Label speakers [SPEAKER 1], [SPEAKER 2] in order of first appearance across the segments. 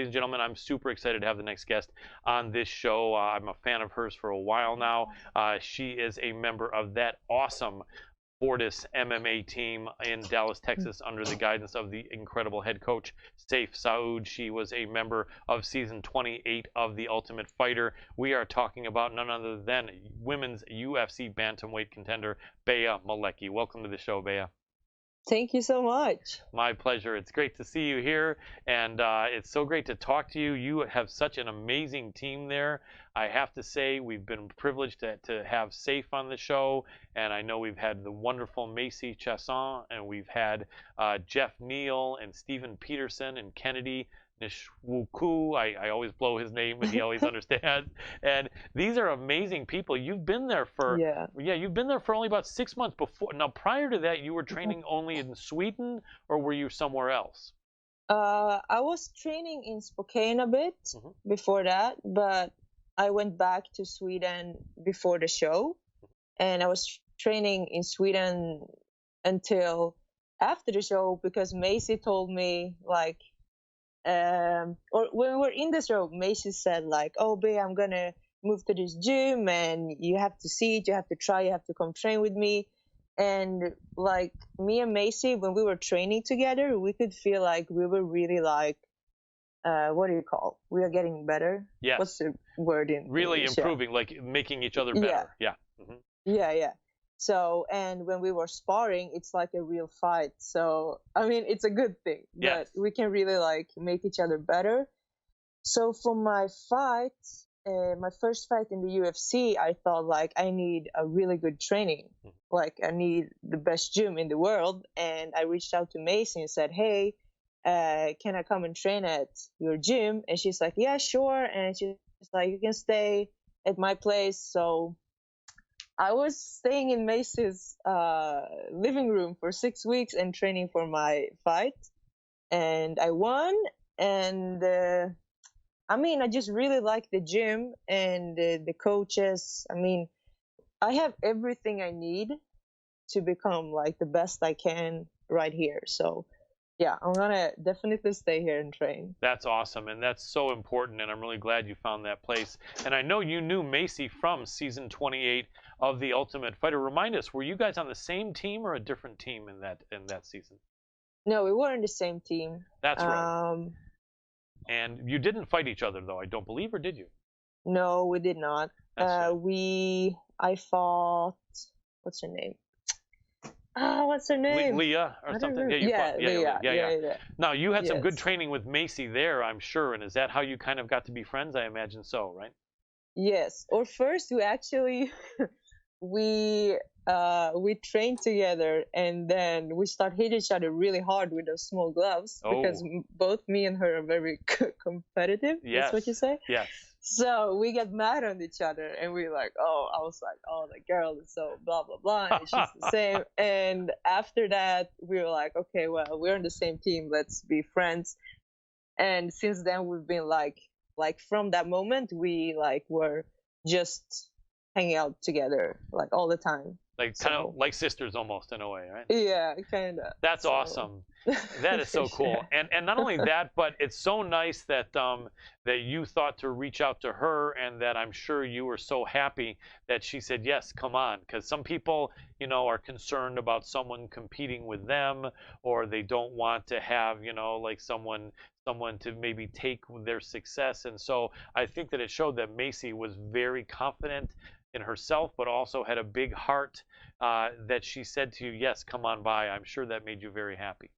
[SPEAKER 1] ladies and gentlemen, I'm super excited to have the next guest on this show. I'm a fan of hers for a while now. She is a member of that awesome Fortis MMA team in Dallas, Texas, under the guidance of the incredible head coach Sayif Soud. She was a member of season 28 of The Ultimate Fighter. We are talking about none other than women's UFC Bantamweight contender Bea Malecki. Welcome to the show, Bea.
[SPEAKER 2] Thank you so much.
[SPEAKER 1] My pleasure. It's great to see you here, and it's so great to talk to you. You have such an amazing team there. I have to say, we've been privileged to have Sayif on the show, and I know we've had the wonderful Macy Chasson, and we've had Jeff Neal and Stephen Peterson and Kennedy Nishwuku. I always blow his name, but he always understands. And these are amazing people. You've been there for you've been there for only about 6 months before. Now, prior to that, you were training only in Sweden, or were you somewhere else?
[SPEAKER 2] I was training in Spokane a bit before that, but I went back to Sweden before the show, and I was training in Sweden until after the show because Macy told me, like, or when we were in the show, Macy said, like, oh, Bea, I'm gonna move to this gym and you have to see it, you have to try, you have to come train with me. And like me and Macy, when we were training together, we could feel like we were really like, what do you call? We are getting better.
[SPEAKER 1] Yes.
[SPEAKER 2] What's the word in
[SPEAKER 1] really
[SPEAKER 2] English?
[SPEAKER 1] improving, like making each other better. Yeah.
[SPEAKER 2] Yeah. So, and when we were sparring, it's like a real fight. So, I mean, it's a good thing that we can really like make each other better. So for my fight, my first fight in the UFC, I thought like I need a really good training. Like I need the best gym in the world. And I reached out to Macy and said, hey, can I come and train at your gym? And she's like, yeah, sure. And she's like, you can stay at my place. So I was staying in Macy's living room for 6 weeks and training for my fight. And I won. And I mean, I just really like the gym and the coaches. I mean, I have everything I need to become like the best I can right here. So yeah, I'm gonna definitely stay here and train.
[SPEAKER 1] That's awesome, and that's so important, and I'm really glad you found that place. And I know you knew Macy from season 28 of The Ultimate Fighter. Remind us, were you guys on the same team or a different team in that season?
[SPEAKER 2] No, we were in the same team.
[SPEAKER 1] That's right. And you didn't fight each other, though, I don't believe, or did you?
[SPEAKER 2] No, we did not. I fought, what's her name? What's her name?
[SPEAKER 1] Leah or something?
[SPEAKER 2] Yeah.
[SPEAKER 1] Now, you had some good training with Macy there, I'm sure, and is that how you kind of got to be friends? I imagine so, right?
[SPEAKER 2] Yes. Or first, we actually, we trained together, and then we start hitting each other really hard with those small gloves because both me and her are very competitive.
[SPEAKER 1] Yes.
[SPEAKER 2] That's what you say?
[SPEAKER 1] Yes.
[SPEAKER 2] So we get mad on each other, and we like, I was like, the girl is so blah blah blah, and she's the same. And after that, we were like, okay, well, we're on the same team, let's be friends. And since then, we've been like from that moment, we like were just hanging out together like all the time.
[SPEAKER 1] Like kind of like sisters almost in a way, right?
[SPEAKER 2] Yeah, kind of.
[SPEAKER 1] That's awesome. That is so cool. And not only that, but it's so nice that that you thought to reach out to her, and that I'm sure you were so happy that she said yes, come on, because some people, you know, are concerned about someone competing with them, or they don't want to have, you know, like someone to maybe take their success. And so I think that it showed that Macy was very confident in herself, but also had a big heart, that she said to you, yes, come on by. I'm sure that made you very happy.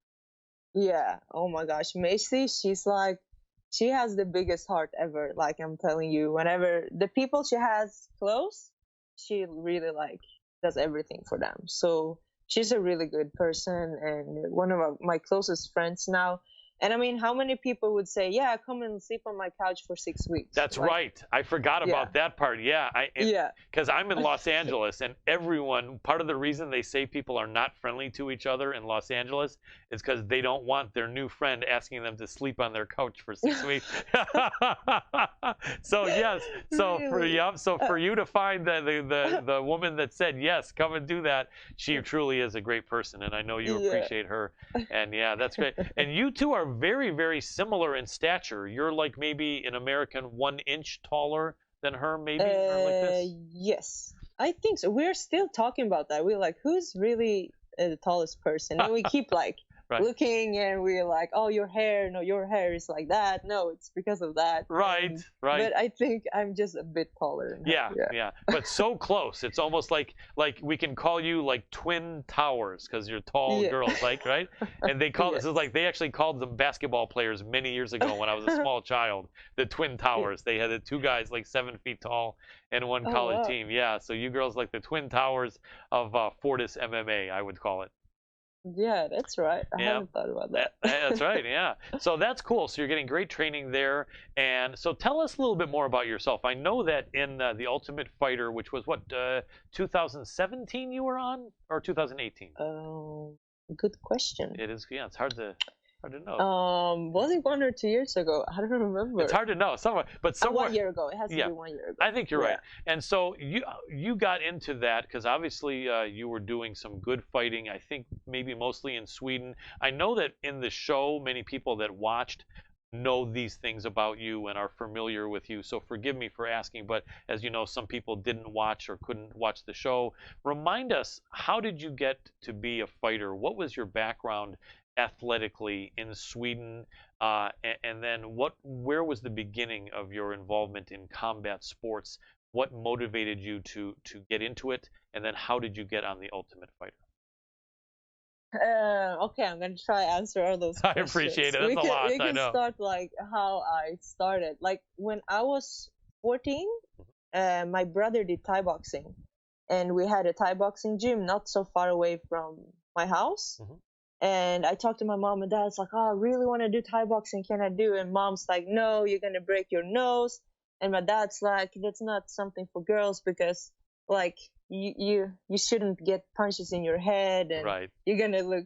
[SPEAKER 2] Yeah. Oh my gosh. Macy, she's like, she has the biggest heart ever. Like I'm telling you, whenever the people she has close, she really like does everything for them. So she's a really good person and one of my closest friends now. And I mean, how many people would say, yeah, come and sleep on my couch for 6 weeks?
[SPEAKER 1] That's like, right. I forgot about that part. Yeah. Because I'm in Los Angeles, and everyone, part of the reason they say people are not friendly to each other in Los Angeles is because they don't want their new friend asking them to sleep on their couch for 6 weeks. So yes. So for you to find the woman that said yes, come and do that, she truly is a great person, and I know you appreciate her. And yeah, that's great. And you two are very, very similar in stature. You're like maybe an American 1 inch taller than her, maybe, or like this.
[SPEAKER 2] Yes, I think so. We're still talking about that. We're like, who's really the tallest person? And we keep like
[SPEAKER 1] Right.
[SPEAKER 2] looking, and we're like, oh, your hair, no, your hair is like that. No, it's because of that.
[SPEAKER 1] Right, right.
[SPEAKER 2] But I think I'm just a bit taller than her.
[SPEAKER 1] Yeah. But so close. It's almost like we can call you like twin towers because you're tall girls, like, right? And they call this is like they actually called them basketball players many years ago when I was a small child, the twin towers. They had the two guys like 7 feet tall and one college team. Yeah, so you girls like the twin towers of Fortis MMA, I would call it.
[SPEAKER 2] Yeah, that's right. I haven't thought about that.
[SPEAKER 1] That's right, yeah. So that's cool. So you're getting great training there. And so tell us a little bit more about yourself. I know that in The Ultimate Fighter, which was what, 2017 you were on, or 2018?
[SPEAKER 2] Good question.
[SPEAKER 1] It is, yeah, it's hard to know.
[SPEAKER 2] Was it 1 or 2 years ago? I don't remember.
[SPEAKER 1] It's hard to know. Somewhere.
[SPEAKER 2] 1 year ago. It has to be 1 year ago.
[SPEAKER 1] I think you're right. And so you got into that because obviously you were doing some good fighting. I think maybe mostly in Sweden. I know that in the show, many people that watched know these things about you and are familiar with you. So forgive me for asking, but as you know, some people didn't watch or couldn't watch the show. Remind us, how did you get to be a fighter? What was your background athletically in Sweden, and then where was the beginning of your involvement in combat sports? What motivated you to get into it, and then how did you get on The Ultimate Fighter?
[SPEAKER 2] Okay, I'm gonna try answer all those questions.
[SPEAKER 1] I appreciate it. That's a lot.
[SPEAKER 2] We can start like how I started. Like when I was 14, my brother did Thai boxing, and we had a Thai boxing gym not so far away from my house. And I talked to my mom and dad. It's like, oh, I really want to do Thai boxing. Can I do it? And mom's like, no, you're going to break your nose. And my dad's like, that's not something for girls because, like, you shouldn't get punches in your head. And you're going to look,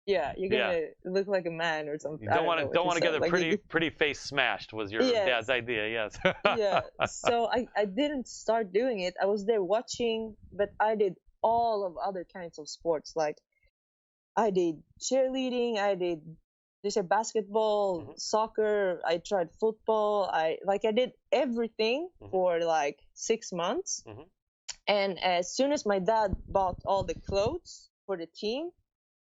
[SPEAKER 2] you're going to look like a man or something.
[SPEAKER 1] You don't want to get a pretty face smashed was your dad's idea, yes.
[SPEAKER 2] So I didn't start doing it. I was there watching, but I did all of other kinds of sports. Like, I did cheerleading, I did basketball, soccer, I tried football, I did everything for like 6 months. And as soon as my dad bought all the clothes for the team,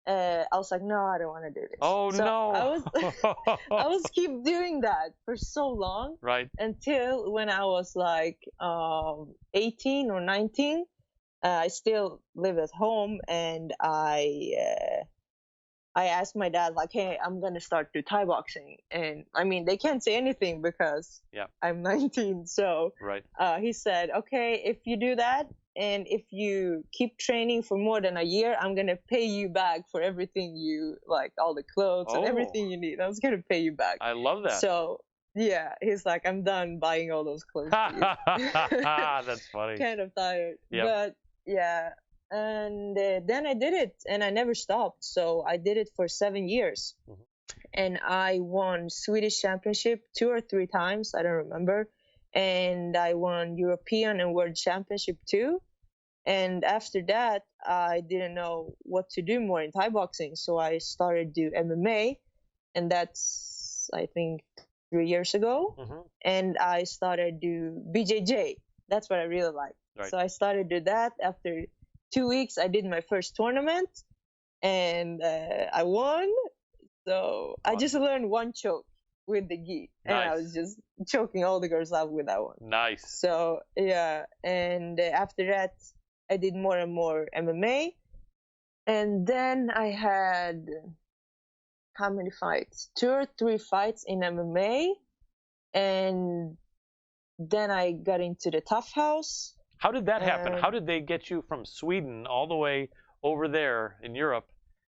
[SPEAKER 2] I was like, no, I don't want to do this.
[SPEAKER 1] Oh, so no.
[SPEAKER 2] I was keep doing that for so long.
[SPEAKER 1] Right.
[SPEAKER 2] Until when I was like 18 or 19. I still live at home, and I asked my dad, like, hey, I'm going to start do Thai boxing. And I mean, they can't say anything because I'm 19. So he said, okay, if you do that, and if you keep training for more than a year, I'm going to pay you back for everything you, like all the clothes and everything you need. I was going to pay you back.
[SPEAKER 1] I love that.
[SPEAKER 2] So yeah, he's like, I'm done buying all those clothes for you.
[SPEAKER 1] That's funny.
[SPEAKER 2] Kind of tired. But yeah, and then I did it, and I never stopped. So I did it for 7 years, and I won Swedish championship 2 or 3 times, I don't remember, and I won European and World Championship too. And after that, I didn't know what to do more in Thai boxing, so I started do MMA, and that's I think 3 years ago, and I started do BJJ. That's what I really like. So I started to do that. After 2 weeks, I did my first tournament, and I won. So I just learned one choke with the gi, and I was just choking all the girls out with that one.
[SPEAKER 1] Nice.
[SPEAKER 2] So yeah, and after that, I did more and more MMA, and then I had how many fights? 2 or 3 fights in MMA, and then I got into the Tough House.
[SPEAKER 1] How did that happen? How did they get you from Sweden all the way over there in Europe?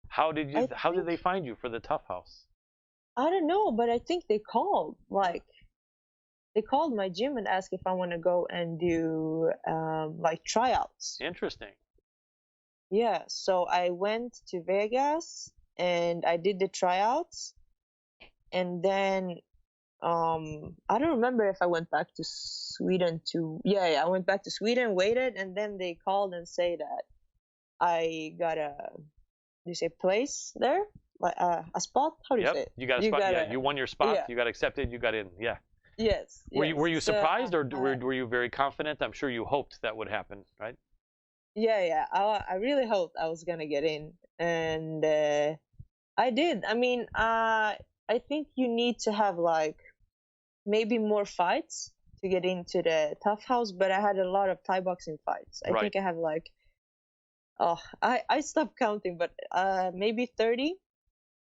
[SPEAKER 1] How did they find you for the Tough House?
[SPEAKER 2] I don't know, but I think they called. Like, they called my gym and asked if I want to go and do like tryouts.
[SPEAKER 1] Interesting.
[SPEAKER 2] Yeah, so I went to Vegas and I did the tryouts, and then I don't remember if I went back to Sweden I went back to Sweden, waited, and then they called and say that I got a place there. like a spot. How do you
[SPEAKER 1] Yep,
[SPEAKER 2] say it?
[SPEAKER 1] you got a
[SPEAKER 2] You
[SPEAKER 1] spot. Yeah,
[SPEAKER 2] gotta,
[SPEAKER 1] you won your spot.
[SPEAKER 2] yeah,
[SPEAKER 1] You got accepted. You got in. Yeah.
[SPEAKER 2] yes,
[SPEAKER 1] Were
[SPEAKER 2] yes.
[SPEAKER 1] you
[SPEAKER 2] So
[SPEAKER 1] surprised, or were you very confident? I'm sure you hoped that would happen, right?
[SPEAKER 2] yeah, yeah. I really hoped I was gonna get in, and I did. I mean, I think you need to have like maybe more fights to get into the tough house, but I had a lot of Thai boxing fights. I
[SPEAKER 1] Right.
[SPEAKER 2] think I have like, oh, I stopped counting, but maybe 30.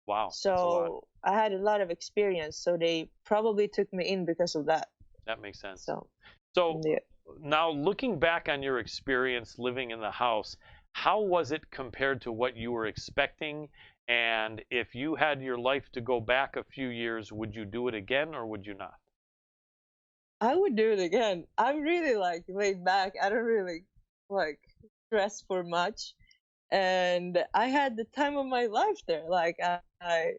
[SPEAKER 1] Wow, that's a lot.
[SPEAKER 2] So I had a lot of experience, so they probably took me in because of that.
[SPEAKER 1] That makes sense.
[SPEAKER 2] So
[SPEAKER 1] So
[SPEAKER 2] yeah.
[SPEAKER 1] now looking back on your experience living in the house, how was it compared to what you were expecting? And if you had your life to go back a few years, would you do it again or would you not?
[SPEAKER 2] I would do it again. I'm really like laid back. I don't really like stress for much. And I had the time of my life there. Like I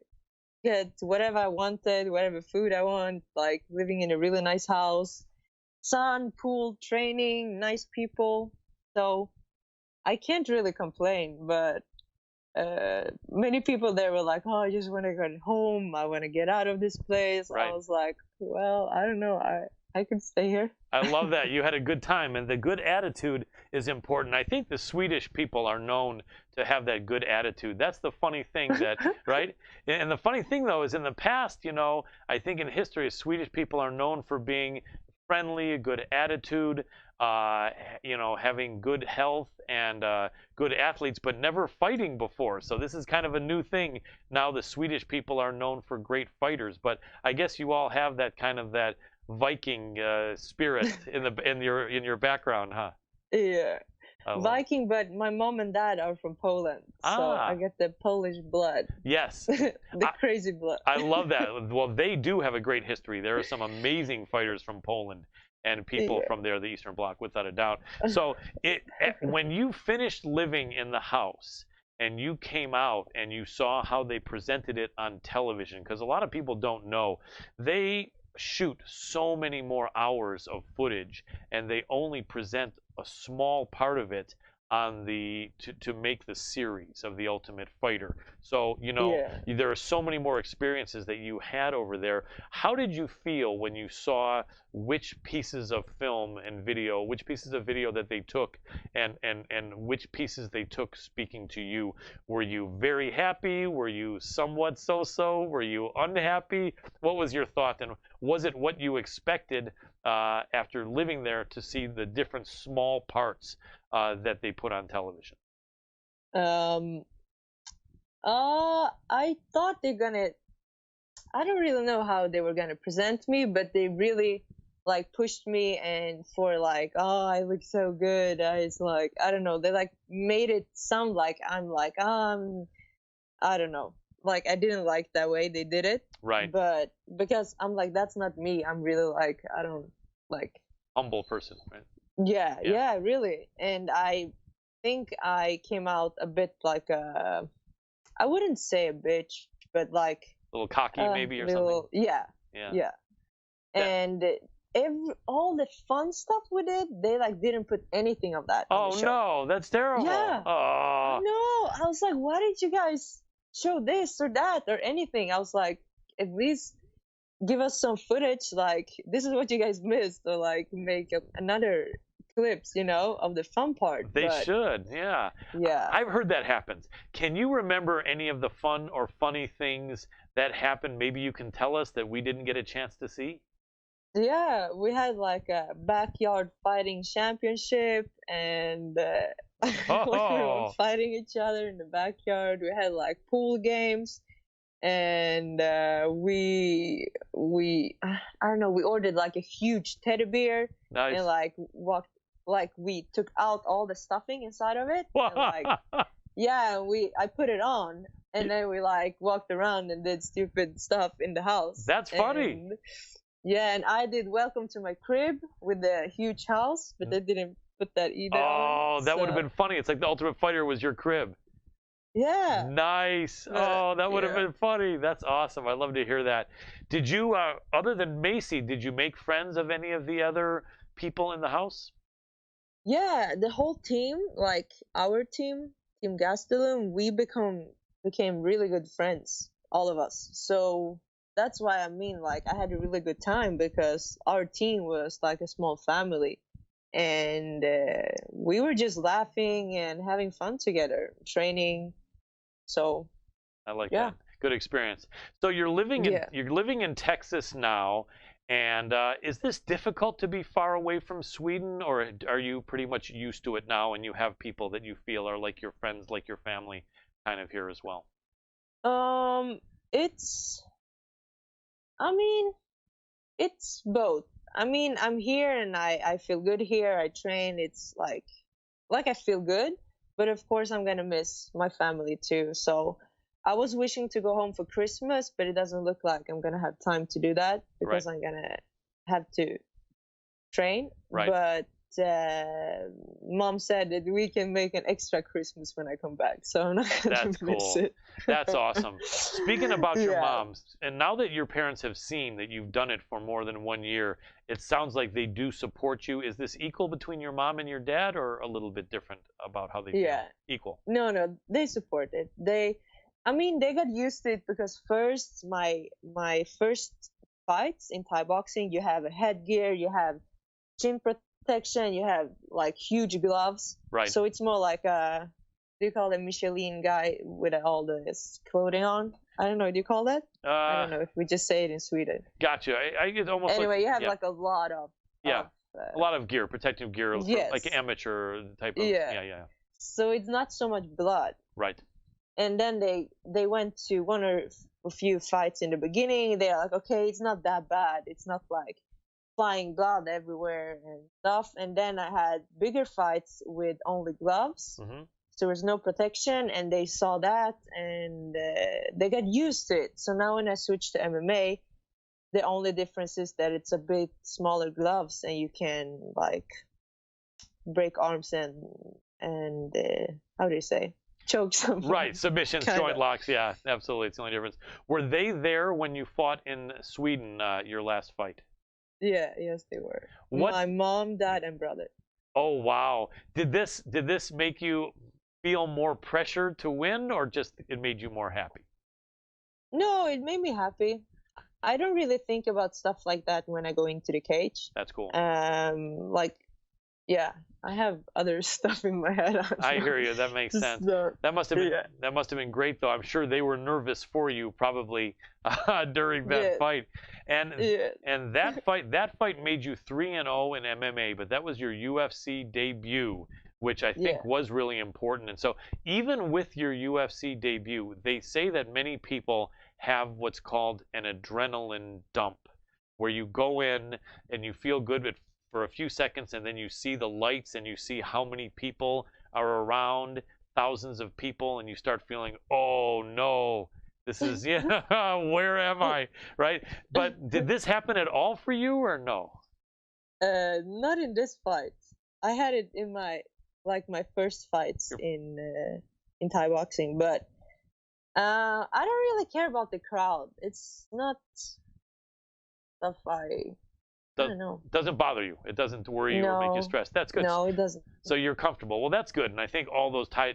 [SPEAKER 2] get whatever I wanted, whatever food I want, like living in a really nice house, sun, pool, training, nice people. So I can't really complain, but many people there were like, "Oh, I just want to go home. I want to get out of this place." I
[SPEAKER 1] Right.
[SPEAKER 2] was like, "Well, I don't know. I could stay here."
[SPEAKER 1] I love that. You had a good time, and the good attitude is important. I think the Swedish people are known to have that good attitude. That's the funny thing that, right? And the funny thing, though, is in the past, I think in history, Swedish people are known for being friendly, a good attitude, having good health and good athletes, but never fighting before. So this is kind of a new thing. Now the Swedish people are known for great fighters, but I guess you all have that kind of that Viking spirit in your background, huh?
[SPEAKER 2] Yeah.
[SPEAKER 1] I love it.
[SPEAKER 2] Viking, but my mom and dad are from Poland, so I
[SPEAKER 1] Ah,
[SPEAKER 2] get the Polish blood,
[SPEAKER 1] yes.
[SPEAKER 2] the
[SPEAKER 1] I,
[SPEAKER 2] crazy blood.
[SPEAKER 1] I love that. Well, they do have a great history. There are some amazing fighters from Poland and people
[SPEAKER 2] Yeah.
[SPEAKER 1] from there, the Eastern Bloc, without a doubt. So, when you finished living in the house and you came out and you saw how they presented it on television, because a lot of people don't know, they shoot so many more hours of footage and they only present a small part of it on to make the series of The Ultimate Fighter. So,
[SPEAKER 2] Yeah.
[SPEAKER 1] there are so many more experiences that you had over there. How did you feel when you saw which pieces of film and video, which pieces of video that they took and which pieces they took speaking to you? Were you very happy? Were you somewhat so-so? Were you unhappy? What was your thought? And was it what you expected after living there to see the different small parts that they put on television?
[SPEAKER 2] Um. I thought they're gonna. I don't really know how they were gonna present me, but they really like pushed me and for like, oh, I look so good. It's like I don't know. They like made it sound like I'm like I don't know. Like I didn't like that way they did it,
[SPEAKER 1] Right.
[SPEAKER 2] but because I'm like that's not me. I'm really like I don't like.
[SPEAKER 1] Humble person, right?
[SPEAKER 2] Yeah,
[SPEAKER 1] Yeah.
[SPEAKER 2] yeah, really. And I think I came out a bit like a, I wouldn't say a bitch, but like
[SPEAKER 1] A little cocky,
[SPEAKER 2] a
[SPEAKER 1] maybe, or something.
[SPEAKER 2] little, yeah,
[SPEAKER 1] Yeah.
[SPEAKER 2] yeah.
[SPEAKER 1] That.
[SPEAKER 2] And all the fun stuff we did, they like didn't put anything of that on the
[SPEAKER 1] Oh
[SPEAKER 2] show.
[SPEAKER 1] no, that's terrible.
[SPEAKER 2] Yeah, I
[SPEAKER 1] Oh.
[SPEAKER 2] know. I was like, why did you guys show this or that or anything? I was like, at least give us some footage. Like, this is what you guys missed, or like make another clips, of the fun part.
[SPEAKER 1] They
[SPEAKER 2] But
[SPEAKER 1] should, yeah.
[SPEAKER 2] yeah,
[SPEAKER 1] I've heard that happens. Can you remember any of the fun or funny things that happened? Maybe you can tell us that we didn't get a chance to see.
[SPEAKER 2] yeah, we had like a backyard fighting championship, and we were
[SPEAKER 1] Oh,
[SPEAKER 2] fighting each other in the backyard. We had like pool games, and we I don't know. We ordered like a huge teddy bear, and
[SPEAKER 1] nice.
[SPEAKER 2] like walked like we took out all the stuffing inside of it, and like yeah, I put it on, and then we like walked around and did stupid stuff in the house.
[SPEAKER 1] That's funny.
[SPEAKER 2] And yeah, and I did Welcome to My Crib with the huge house, but they didn't put that either on.
[SPEAKER 1] Oh, that would have
[SPEAKER 2] So
[SPEAKER 1] been funny. It's like the Ultimate Fighter was your crib.
[SPEAKER 2] yeah,
[SPEAKER 1] Nice.
[SPEAKER 2] but
[SPEAKER 1] Oh, that would have
[SPEAKER 2] yeah,
[SPEAKER 1] been funny. That's awesome. I love to hear that. Did you, other than Macy, did you make friends of any of the other people in the house?
[SPEAKER 2] yeah, the whole team, like our team, Team Gastelum, we become became really good friends, all of us. So that's why I mean, like, I had a really good time because our team was like a small family, and we were just laughing and having fun together, training. So
[SPEAKER 1] I like
[SPEAKER 2] yeah,
[SPEAKER 1] that. Good experience. So
[SPEAKER 2] yeah.
[SPEAKER 1] you're living in Texas now, and is this difficult to be far away from Sweden, or are you pretty much used to it now, and you have people that you feel are like your friends, like your family, kind of here as well?
[SPEAKER 2] Um, it's, I mean, it's both. I mean, I'm here and I feel good here. I train. It's like I feel good, but of course I'm gonna miss my family too. So I was wishing to go home for Christmas, but it doesn't look like I'm gonna have time to do that
[SPEAKER 1] Right.
[SPEAKER 2] because I'm gonna have to train.
[SPEAKER 1] Right.
[SPEAKER 2] But mom said that we can make an extra Christmas when I come back, so I'm not gonna
[SPEAKER 1] That's
[SPEAKER 2] miss
[SPEAKER 1] cool.
[SPEAKER 2] it.
[SPEAKER 1] That's awesome. Speaking about your
[SPEAKER 2] Yeah,
[SPEAKER 1] moms, and now that your parents have seen that you've done it for more than 1 year, it sounds like they do support you. Is this equal between your mom and your dad, or a little bit different about how they
[SPEAKER 2] yeah.
[SPEAKER 1] feel? Equal.
[SPEAKER 2] No, no, they support it. I mean, they got used to it because first, my first fights in Thai boxing, you have a headgear, you have chin protection, you have like huge gloves.
[SPEAKER 1] Right.
[SPEAKER 2] So it's more like a, do you call it Michelin guy with all this clothing on? I don't know. Do you call that? I
[SPEAKER 1] Uh,
[SPEAKER 2] don't know if we just say it in Sweden.
[SPEAKER 1] gotcha. It's almost like,
[SPEAKER 2] Anyway, you have
[SPEAKER 1] yeah,
[SPEAKER 2] like a lot
[SPEAKER 1] yeah,
[SPEAKER 2] of
[SPEAKER 1] a lot of gear, protective gear for like
[SPEAKER 2] yes,
[SPEAKER 1] amateur type of,
[SPEAKER 2] yeah.
[SPEAKER 1] yeah, yeah,
[SPEAKER 2] So it's not so much blood.
[SPEAKER 1] right.
[SPEAKER 2] And then they went to one or a few fights in the beginning. They're like, okay, it's not that bad. It's not like flying blood everywhere and stuff. And then I had bigger fights with only gloves,
[SPEAKER 1] Hmm.
[SPEAKER 2] so there was no protection, and they saw that and they got used to it. So now when I switched to MMA, the only difference is that it's a bit smaller gloves and you can like break arms and how do you say, choke someone.
[SPEAKER 1] Right, submissions,
[SPEAKER 2] Kind
[SPEAKER 1] joint
[SPEAKER 2] of.
[SPEAKER 1] locks, yeah, absolutely. It's the only difference. Were they there when you fought in Sweden, your last fight?
[SPEAKER 2] Yeah, yes, they were.
[SPEAKER 1] What?
[SPEAKER 2] My mom, dad, and brother.
[SPEAKER 1] Oh, wow. Did this make you feel more pressure to win, or just it made you more happy?
[SPEAKER 2] No, it made me happy. I don't really think about stuff like that when I go into the cage.
[SPEAKER 1] That's cool.
[SPEAKER 2] Like, yeah, I have other stuff in my head. I don't
[SPEAKER 1] I
[SPEAKER 2] know.
[SPEAKER 1] hear you. That makes sense.
[SPEAKER 2] So, yeah,
[SPEAKER 1] That must have been great, though. I'm sure they were nervous for you, probably during that
[SPEAKER 2] yeah,
[SPEAKER 1] fight. And
[SPEAKER 2] yeah,
[SPEAKER 1] and that fight made you 3-0 in MMA, but that was your UFC debut, which I
[SPEAKER 2] yeah,
[SPEAKER 1] think was really important. And so even with your UFC debut, they say that many people have what's called an adrenaline dump, where you go in and you feel good for a few seconds, and then you see the lights and you see how many people are around, thousands of people, and you start feeling, oh no, this is, yeah, where am I, right? But did this happen at all for you, or no?
[SPEAKER 2] not in this fight. I had it in my first fights
[SPEAKER 1] You're-
[SPEAKER 2] in Thai boxing, but I don't really care about the crowd. It's not stuff I
[SPEAKER 1] does,
[SPEAKER 2] don't know.
[SPEAKER 1] doesn't bother you. It doesn't worry you or make you
[SPEAKER 2] No,
[SPEAKER 1] stressed. That's good.
[SPEAKER 2] no, it doesn't.
[SPEAKER 1] So you're comfortable. Well, that's good, and I think all those Thai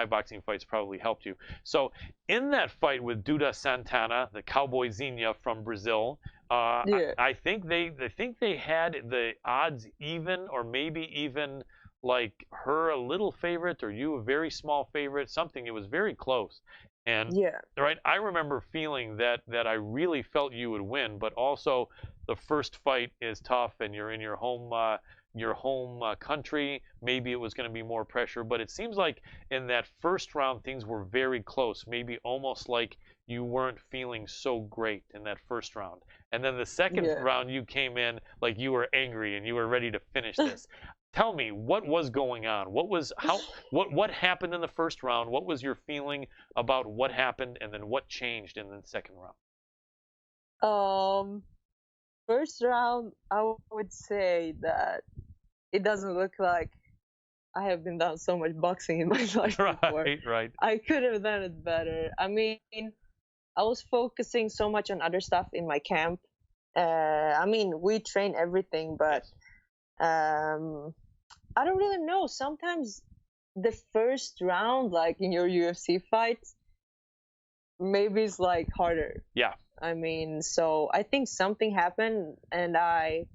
[SPEAKER 1] boxing fights probably helped you. So in that fight with Duda Santana, the Cowboy Zinha from Brazil,
[SPEAKER 2] Yeah,
[SPEAKER 1] I think they had the odds even, or maybe even like her a little favorite or you a very small favorite. Something. It was very close, and
[SPEAKER 2] yeah,
[SPEAKER 1] right, I remember feeling that I really felt you would win, but also the first fight is tough, and you're in your home country. Maybe it was going to be more pressure, but it seems like in that first round things were very close, maybe almost like you weren't feeling so great in that first round. And then the second
[SPEAKER 2] yeah.
[SPEAKER 1] round you came in like you were angry and you were ready to finish this. Tell me what was going on. What happened in the first round? What was your feeling about what happened, and then what changed in the second round?
[SPEAKER 2] Um, First round, I would say that it doesn't look like I have been done so much boxing in my life before.
[SPEAKER 1] Right, right.
[SPEAKER 2] I could have done it better. I mean, I was focusing so much on other stuff in my camp. I mean, we train everything, but
[SPEAKER 1] Yes.
[SPEAKER 2] um, I don't really know. Sometimes the first round, like in your UFC fights, maybe it's like harder.
[SPEAKER 1] Yeah.
[SPEAKER 2] I mean, so I think something happened, and I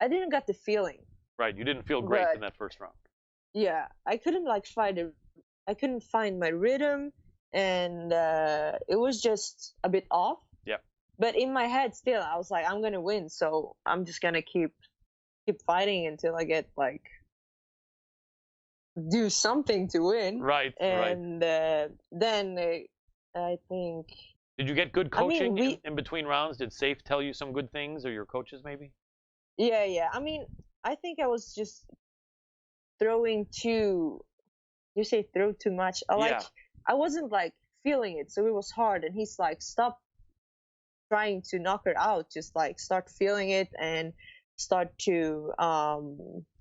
[SPEAKER 2] didn't get the feeling.
[SPEAKER 1] Right. You didn't feel great in that first round.
[SPEAKER 2] Yeah, I couldn't like I couldn't find my rhythm, and it was just a bit off.
[SPEAKER 1] Yeah.
[SPEAKER 2] But in my head, still, I was like, I'm gonna win, so I'm just gonna keep fighting until I get like do something to win.
[SPEAKER 1] Right.
[SPEAKER 2] And then I think.
[SPEAKER 1] Did you get good coaching in between rounds? Did Sayif tell you some good things, or your coaches maybe?
[SPEAKER 2] Yeah. I mean, I think I was just throwing too. You say throw too much. I wasn't like feeling it, so it was hard. And he's like, stop trying to knock her out. Just like start feeling it and start to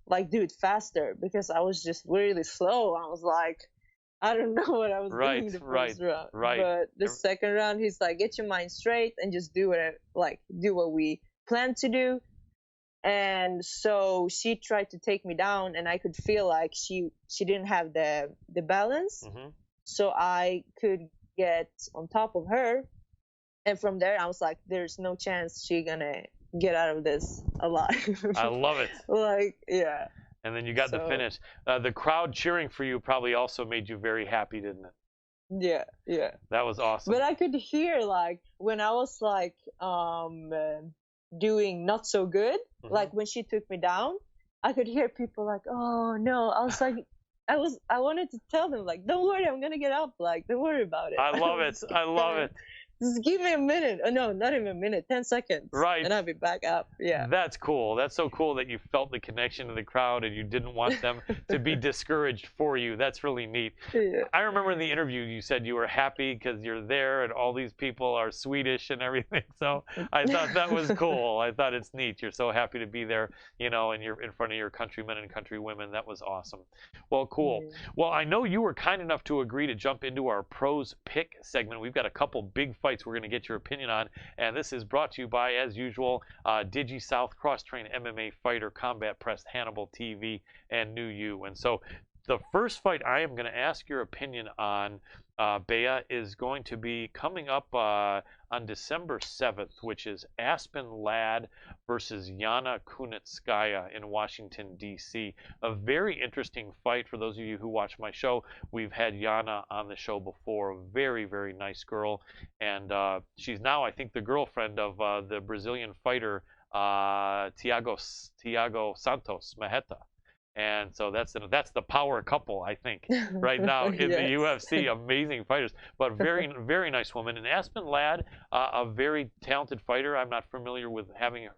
[SPEAKER 2] like do it faster, because I was just really slow. I was like, I don't know what I was doing the first round. But the second round, he's like, get your mind straight and just do what we planned to do. And so she tried to take me down, and I could feel like she didn't have the balance. So I could get on top of her, and from there I was like, there's no chance she gonna get out of this alive.
[SPEAKER 1] I love it.
[SPEAKER 2] Like, yeah.
[SPEAKER 1] And then you got the finish. The crowd cheering for you probably also made you very happy, didn't it?
[SPEAKER 2] Yeah.
[SPEAKER 1] That was awesome.
[SPEAKER 2] But I could hear, like, when I was like doing not so good, like when she took me down, I could hear people like, oh no. I was like, I wanted to tell them, like, don't worry, I'm gonna get up, like, don't worry about it.
[SPEAKER 1] I love it. I love it.
[SPEAKER 2] Just give me a minute. Oh, no, not even a minute. 10 seconds.
[SPEAKER 1] Right.
[SPEAKER 2] And I'll be back up. Yeah.
[SPEAKER 1] That's cool. That's so cool that you felt the connection to the crowd and you didn't want them to be discouraged for you. That's really neat.
[SPEAKER 2] Yeah.
[SPEAKER 1] I remember in the interview you said you were happy because you're there and all these people are Swedish and everything. So I thought that was cool. I thought it's neat. You're so happy to be there, you know, and you're in front of your countrymen and countrywomen. That was awesome. Well, cool. Yeah. Well, I know you were kind enough to agree to jump into our pros pick segment. We've got a couple big fights we're going to get your opinion on, and this is brought to you by, as usual, Digi South, cross-trained MMA fighter, combat pressed Hannibal TV, and New You. And so the first fight I am going to ask your opinion on, Bea, is going to be coming up on December 7th, which is Aspen Ladd versus Yana Kunitskaya in Washington, D.C. A very interesting fight for those of you who watch my show. We've had Yana on the show before. A very, very nice girl. And she's now, I think, the girlfriend of the Brazilian fighter Thiago Santos Marreta. And so that's the power couple, I think, right now in the UFC. Amazing fighters, but very, very nice woman. And Aspen Ladd, a very talented fighter. I'm not familiar with having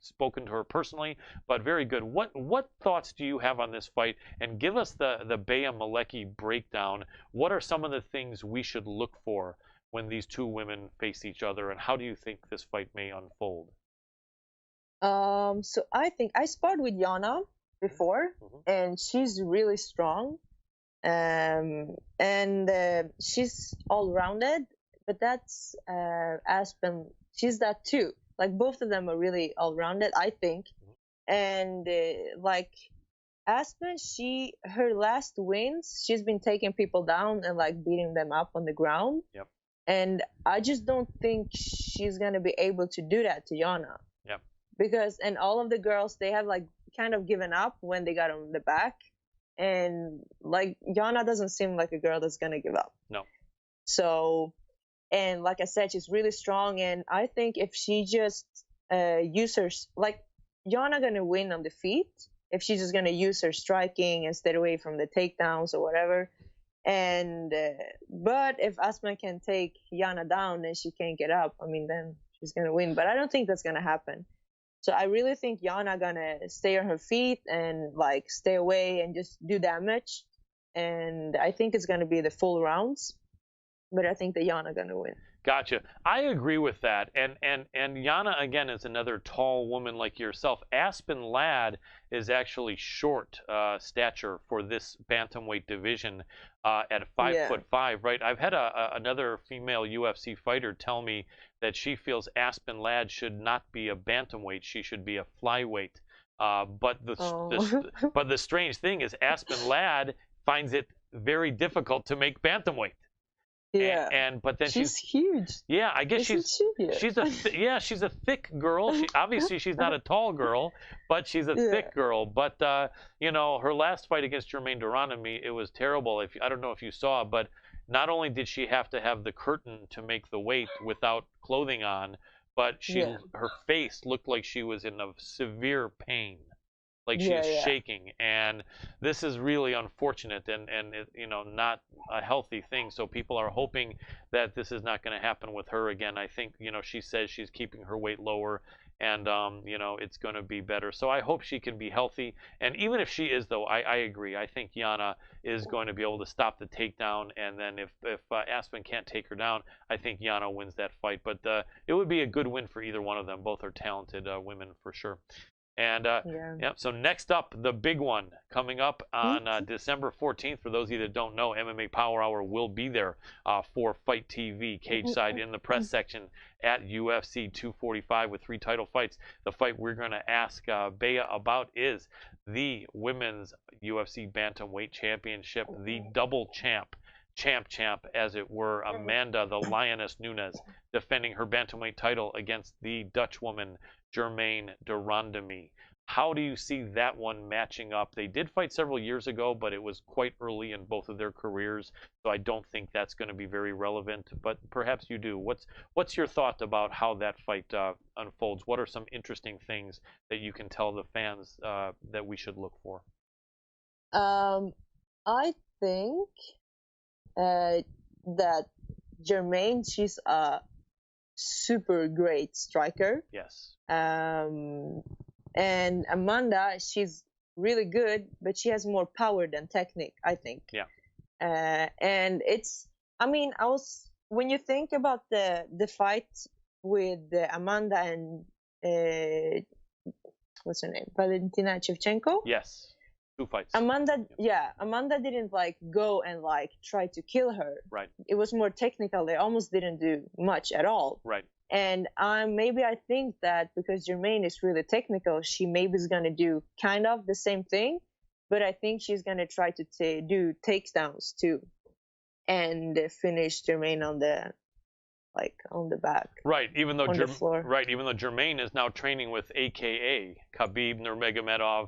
[SPEAKER 1] spoken to her personally, but very good. What thoughts do you have on this fight? And give us the Bea Malecki breakdown. What are some of the things we should look for when these two women face each other, and how do you think this fight may unfold?
[SPEAKER 2] So I think I sparred with Yana before, and she's really strong, and she's all rounded, but that's Aspen, she's that too. Like, both of them are really all rounded, I think. And like Aspen, her last wins, she's been taking people down and like beating them up on the ground.
[SPEAKER 1] Yep.
[SPEAKER 2] And I just don't think she's gonna be able to do that to Yana.
[SPEAKER 1] Yep.
[SPEAKER 2] Because, and all of the girls, they have like kind of given up when they got on the back, and like Yana doesn't seem like a girl that's gonna give up.
[SPEAKER 1] No.
[SPEAKER 2] So, and like I said, she's really strong, and I think if she just uses, like, Yana gonna win on the feet if she's just gonna use her striking and stay away from the takedowns or whatever. And but if Asma can take Yana down and she can't get up, I mean, then she's gonna win. But I don't think that's gonna happen. So I really think Yana gonna stay on her feet and like stay away and just do damage. And I think it's gonna be the full rounds, but I think that Yana gonna win.
[SPEAKER 1] Gotcha. I agree with that. And Yana, again, is another tall woman like yourself. Aspen Ladd is actually short stature for this bantamweight division at 5'5", right? I've had another female UFC fighter tell me that she feels Aspen Ladd should not be a bantamweight. She should be a flyweight. But the strange thing is Aspen Ladd finds it very difficult to make bantamweight.
[SPEAKER 2] Yeah.
[SPEAKER 1] But then
[SPEAKER 2] she's huge.
[SPEAKER 1] Yeah, I guess
[SPEAKER 2] Isn't
[SPEAKER 1] she's a thick girl. Obviously she's not a tall girl, but she's a thick girl. But you know, her last fight against Germaine de Randamie, it was terrible. If I don't know if you saw, but not only did she have to have the curtain to make the weight without clothing on, but her face looked like she was in a severe pain. Like she is shaking, and this is really unfortunate and it, you know, not a healthy thing. So people are hoping that this is not going to happen with her again. I think, you know, she says she's keeping her weight lower, and you know, it's going to be better. So I hope she can be healthy. And even if she is, though, I agree. I think Yana is going to be able to stop the takedown, and then if Aspen can't take her down, I think Yana wins that fight. But it would be a good win for either one of them. Both are talented women for sure. And so next up, the big one coming up on December 14th. For those of you that don't know, MMA Power Hour will be there for Fight TV, cage side in the press section at UFC 245 with 3 title fights. The fight we're going to ask Bea about is the Women's UFC Bantamweight Championship, the double champ, as it were, Amanda the Lioness Nunes, defending her bantamweight title against the Dutch woman Germaine de Randamie. How do you see that one matching up? They did fight several years ago, but it was quite early in both of their careers, so I don't think that's going to be very relevant, but perhaps you do. What's your thought about how that fight unfolds? What are some interesting things that you can tell the fans that we should look for?
[SPEAKER 2] I think that Germaine, she's a super great striker.
[SPEAKER 1] Yes.
[SPEAKER 2] And Amanda, she's really good, but she has more power than technique, I think.
[SPEAKER 1] Yeah.
[SPEAKER 2] And it's, I mean, when you think about the fight with Amanda and what's her name, Valentina Shevchenko.
[SPEAKER 1] Yes. 2 fights.
[SPEAKER 2] Amanda didn't like go and like try to kill her.
[SPEAKER 1] Right.
[SPEAKER 2] It was more technical. They almost didn't do much at all.
[SPEAKER 1] Right.
[SPEAKER 2] And maybe I think that because Germaine is really technical, she maybe is going to do kind of the same thing, but I think she's going to try to do takedowns too, and finish Germaine on the back.
[SPEAKER 1] Right. Even though
[SPEAKER 2] the floor.
[SPEAKER 1] Right. Even though Germaine is now training with AKA Khabib Nurmagomedov,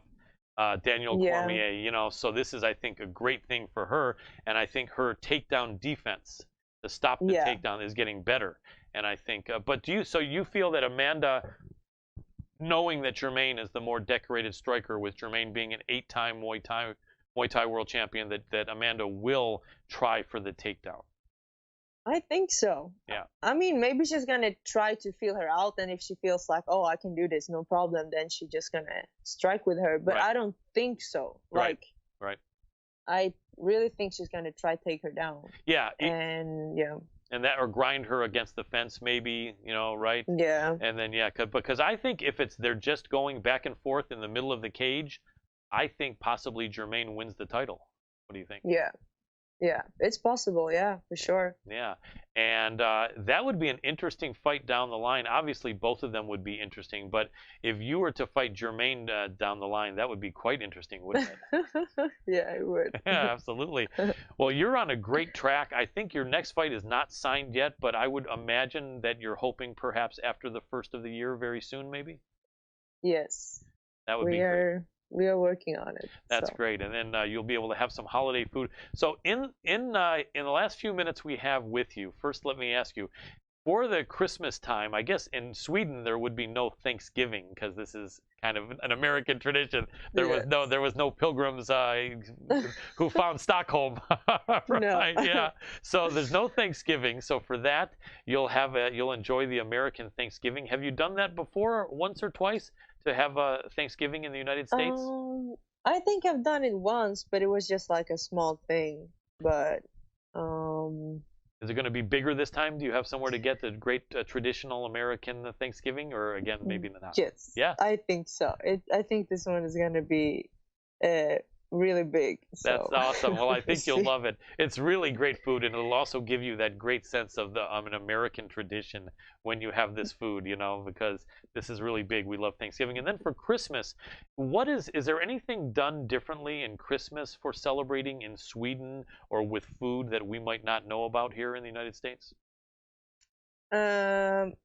[SPEAKER 1] Daniel Cormier. You know, so this is, I think, a great thing for her, and I think her takedown defense to stop the takedown is getting better. And I think, but so you feel that Amanda, knowing that Germaine is the more decorated striker, with Germaine being an 8-time Muay Thai world champion, that Amanda will try for the takedown?
[SPEAKER 2] I think so.
[SPEAKER 1] Yeah.
[SPEAKER 2] I mean, maybe she's gonna try to feel her out, and if she feels like, oh, I can do this, no problem, then she's just gonna strike with her. But I don't think so.
[SPEAKER 1] Right.
[SPEAKER 2] I really think she's gonna try take her down.
[SPEAKER 1] Yeah. And that, or grind her against the fence, maybe, you know, right?
[SPEAKER 2] Yeah.
[SPEAKER 1] And then, because I think if they're just going back and forth in the middle of the cage, I think possibly Germaine wins the title. What do you think?
[SPEAKER 2] Yeah, it's possible. Yeah, for sure.
[SPEAKER 1] Yeah, and that would be an interesting fight down the line. Obviously, both of them would be interesting, but if you were to fight Germaine down the line, that would be quite interesting, wouldn't it?
[SPEAKER 2] Yeah, it would.
[SPEAKER 1] Yeah, absolutely. Well, you're on a great track. I think your next fight is not signed yet, but I would imagine that you're hoping perhaps after the first of the year, very soon, maybe?
[SPEAKER 2] Yes.
[SPEAKER 1] That would be great.
[SPEAKER 2] We are working on it.
[SPEAKER 1] That's great, and then you'll be able to have some holiday food. So in the last few minutes we have with you, first let me ask you, for the Christmas time, I guess in Sweden there would be no Thanksgiving because this is kind of an American tradition. There was no pilgrims who found Stockholm, right?
[SPEAKER 2] No.
[SPEAKER 1] Yeah. So there's no Thanksgiving. So for that, you'll enjoy the American Thanksgiving. Have you done that before, once or twice, to have a Thanksgiving in the United States?
[SPEAKER 2] I think I've done it once, but it was just like a small thing. But
[SPEAKER 1] is it going to be bigger this time? Do you have somewhere to get the great traditional American Thanksgiving, or again, maybe not?
[SPEAKER 2] Yes.
[SPEAKER 1] Yeah.
[SPEAKER 2] I think so. I think this one is going to be really big.
[SPEAKER 1] That's
[SPEAKER 2] So
[SPEAKER 1] awesome. Well, I
[SPEAKER 2] we'll
[SPEAKER 1] think you'll
[SPEAKER 2] see.
[SPEAKER 1] love it. It's really great food, and it'll also give you that great sense of the an American tradition when you have this food, because this is really big. We love Thanksgiving. And then for Christmas, is there anything done differently in Christmas for celebrating in Sweden or with food that we might not know about here in the United States?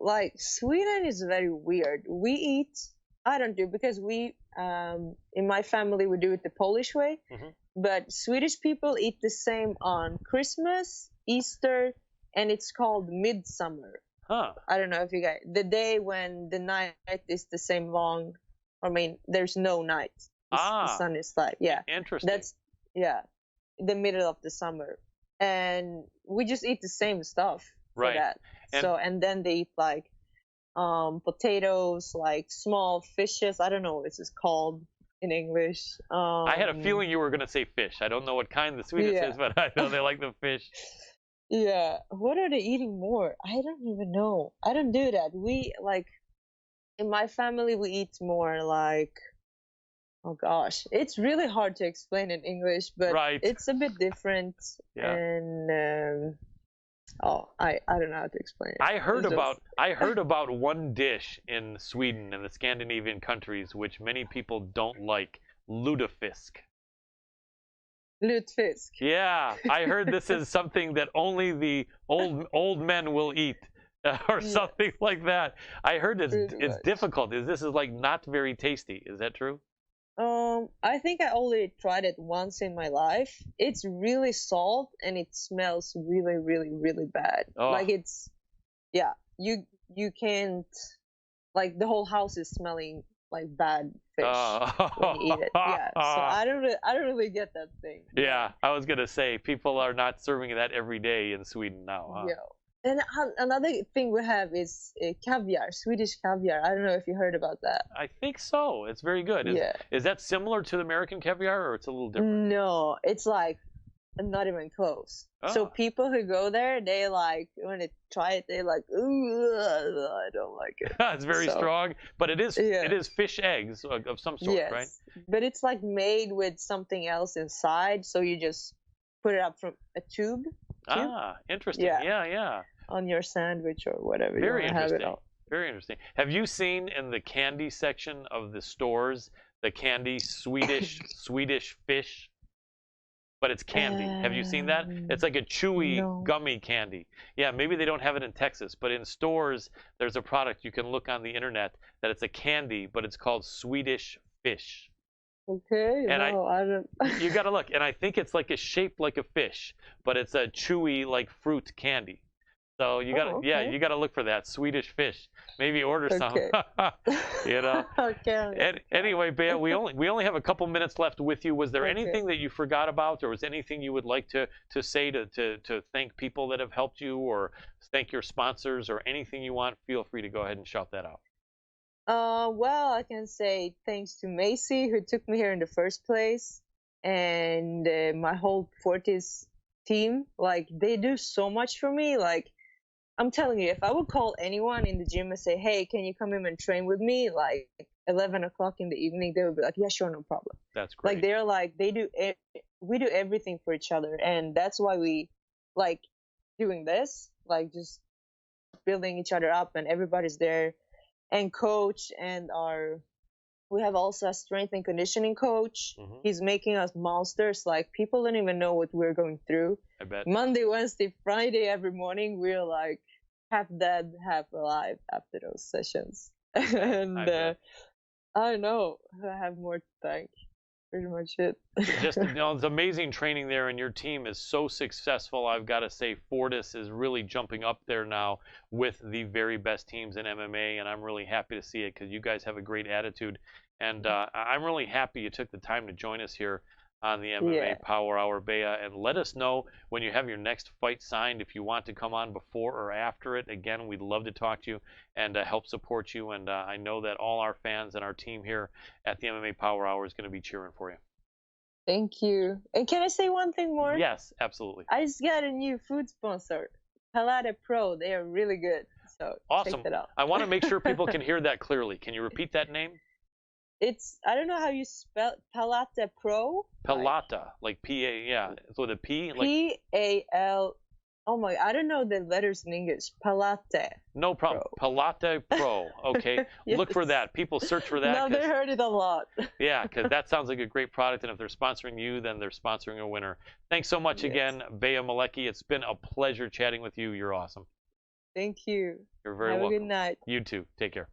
[SPEAKER 2] Like Sweden is very weird. We eat, I don't do, because in my family we do it the Polish way,
[SPEAKER 1] Hmm.
[SPEAKER 2] but Swedish people eat the same on Christmas, Easter, and it's called midsummer.
[SPEAKER 1] Huh.
[SPEAKER 2] I don't know if you guys, the day when the night is the same long, I mean, there's no night. The sun is like, yeah,
[SPEAKER 1] Interesting.
[SPEAKER 2] that's, yeah, the middle of the summer. And we just eat the same stuff for
[SPEAKER 1] Right.
[SPEAKER 2] that. So, and then they eat like potatoes, like small fishes. I don't know what this is called in English.
[SPEAKER 1] I had a feeling you were going to say fish. I don't know what kind the Swedish is, but I know they like the fish.
[SPEAKER 2] Yeah. What are they eating more? I don't even know. I don't do that. We like in my family we eat more like, oh gosh, it's really hard to explain in English, but
[SPEAKER 1] Right.
[SPEAKER 2] it's a bit different.
[SPEAKER 1] Yeah.
[SPEAKER 2] And I don't know how to explain it.
[SPEAKER 1] I heard about one dish in Sweden and the Scandinavian countries which many people don't like, lutefisk.
[SPEAKER 2] Lutefisk.
[SPEAKER 1] Yeah, I heard this is something that only the old men will eat, or something like that. I heard it's difficult. This is like not very tasty. Is that true?
[SPEAKER 2] I think I only tried it once in my life. It's really salt and it smells really, really, really bad.
[SPEAKER 1] Oh.
[SPEAKER 2] Like yeah, you can't, like the whole house is smelling like bad fish when you eat it. Yeah, so I don't really get that thing.
[SPEAKER 1] Yeah, I was gonna say people are not serving that every day in Sweden now, huh?
[SPEAKER 2] Yeah. And another thing we have is caviar, Swedish caviar. I don't know if you heard about that.
[SPEAKER 1] I think so. It's very good. Is that similar to the American caviar, or it's a little different?
[SPEAKER 2] No, it's like not even close. So people who go there, they like when they try it, they like, ooh, I don't like it.
[SPEAKER 1] It's very strong, but it is fish eggs of some sort, right?
[SPEAKER 2] Yes, but it's like made with something else inside, so you just put it up from a tube.
[SPEAKER 1] Interesting. Yeah.
[SPEAKER 2] On your sandwich or whatever.
[SPEAKER 1] Very
[SPEAKER 2] you
[SPEAKER 1] interesting.
[SPEAKER 2] Have it on.
[SPEAKER 1] Very interesting. Have you seen in the candy section of the stores the candy Swedish fish? But it's candy. Have you seen that? It's like a chewy gummy candy. Yeah, maybe they don't have it in Texas, but in stores there's a product you can look on the internet that it's a candy, but it's called Swedish fish.
[SPEAKER 2] Okay,
[SPEAKER 1] and
[SPEAKER 2] I don't.
[SPEAKER 1] You gotta look, and I think it's like a shape like a fish, but it's a chewy like fruit candy. So you gotta, you gotta look for that Swedish fish. Maybe order some.
[SPEAKER 2] Okay.
[SPEAKER 1] Anyway, Bea, we only have a couple minutes left with you. Was there anything that you forgot about, or was anything you would like to say to thank people that have helped you, or thank your sponsors, or anything you want? Feel free to go ahead and shout that out.
[SPEAKER 2] Well, I can say thanks to Macy who took me here in the first place, and my whole Fortis team. Like they do so much for me. Like I'm telling you, if I would call anyone in the gym and say, "Hey, can you come in and train with me?" Like 11 o'clock in the evening, they would be like, "Yeah, sure, no problem."
[SPEAKER 1] That's great.
[SPEAKER 2] Like they're like we do everything for each other, and that's why we like doing this. Like just building each other up, and everybody's there. And coach and we have also a strength and conditioning coach. He's making us monsters. Like people don't even know what we're going through.
[SPEAKER 1] I bet.
[SPEAKER 2] Monday, Wednesday, Friday, every morning we're like half dead, half alive after those sessions. And I don't know. I have more to thank. Pretty much it.
[SPEAKER 1] Just it's amazing training there, and your team is so successful. I've got to say, Fortis is really jumping up there now with the very best teams in MMA, and I'm really happy to see it because you guys have a great attitude. And I'm really happy you took the time to join us here on the MMA Power Hour, Bea. And let us know when you have your next fight signed if you want to come on before or after it. Again, we'd love to talk to you and help support you. And I know that all our fans and our team here at the MMA Power Hour is going to be cheering for you.
[SPEAKER 2] Thank you. And can I say one thing more?
[SPEAKER 1] Yes, absolutely.
[SPEAKER 2] I just got a new food sponsor, Palate Pro. They are really good. So
[SPEAKER 1] awesome.
[SPEAKER 2] check that out.
[SPEAKER 1] I want to make sure people can hear that clearly. Can you repeat that name?
[SPEAKER 2] It's, I don't know how you spell Palate Pro.
[SPEAKER 1] Palata, like P-A, yeah. So the P, like
[SPEAKER 2] P-A-L. Oh my, I don't know the letters in English. Palate.
[SPEAKER 1] no problem.
[SPEAKER 2] Pro.
[SPEAKER 1] Palate Pro. Okay.
[SPEAKER 2] Yes.
[SPEAKER 1] Look for that. People search for that.
[SPEAKER 2] Now they heard it a lot.
[SPEAKER 1] Yeah, because that sounds like a great product, and if they're sponsoring you, then they're sponsoring a winner. Thanks so much again, Bea Malecki. It's been a pleasure chatting with you. You're awesome.
[SPEAKER 2] Thank you.
[SPEAKER 1] You're very
[SPEAKER 2] welcome.
[SPEAKER 1] welcome.
[SPEAKER 2] Have a good night.
[SPEAKER 1] You too. Take care.